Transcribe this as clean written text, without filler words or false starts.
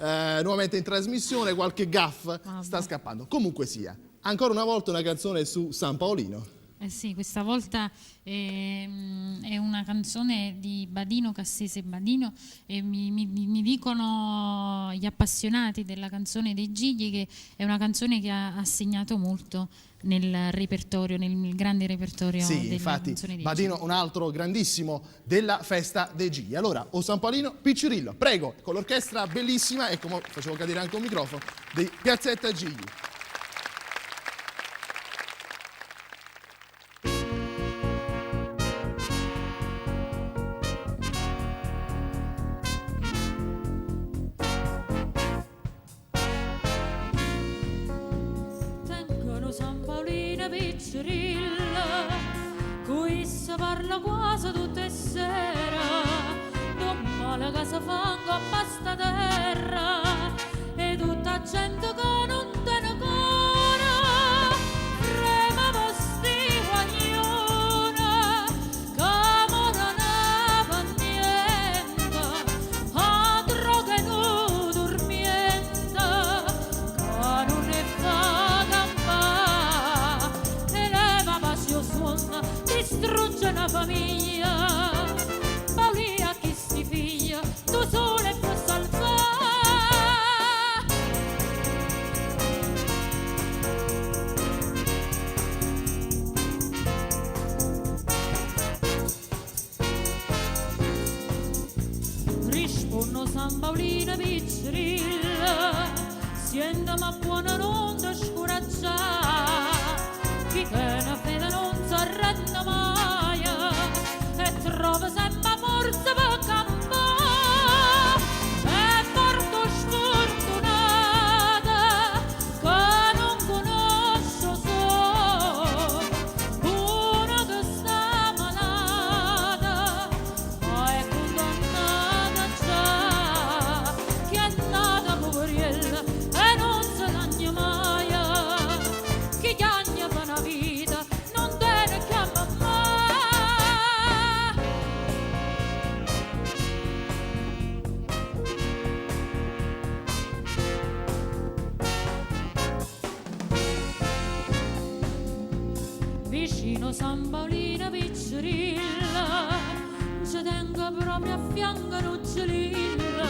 nuovamente in trasmissione, qualche gaff sta scappando. Comunque sia, ancora una volta una canzone su San Paolino. Eh sì, questa volta è una canzone di Badino, Cassese Badino, e mi dicono gli appassionati della canzone dei Gigli che è una canzone che ha segnato molto nel repertorio, nel grande repertorio della infatti, canzone dei Badino, Gigli. un altro grandissimo della festa dei Gigli. Allora, o San Paolino, Piccirillo, prego, con l'orchestra bellissima e come facevo cadere anche un microfono, di Piazzetta Gigli. Piccerilla, cui si parla quasi tutte sera, non male che si fanno basta terra, e tutta gente che non te ne cora, prema vostri guaglione, che mora ne fa niente, altro che non dormiente, che non ne fa campare, distrugge una famiglia, Paolia chi si figlia, tu sole puoi salvare. Rispondo San Paolino Piccerilla, siendo ma buona non ti scoraggiare, chi te ne fede non si arrende mai e trova sempre forza per campare. È morto sfortunata che non conosco solo una che sta malata, ma è condannata già, che è nata poveriella e non si dagna mai, che gagna per una vita non te ne chiama mai. Vicino San Paolino Piccerilla, ci tengo proprio a fianco Ruggililla,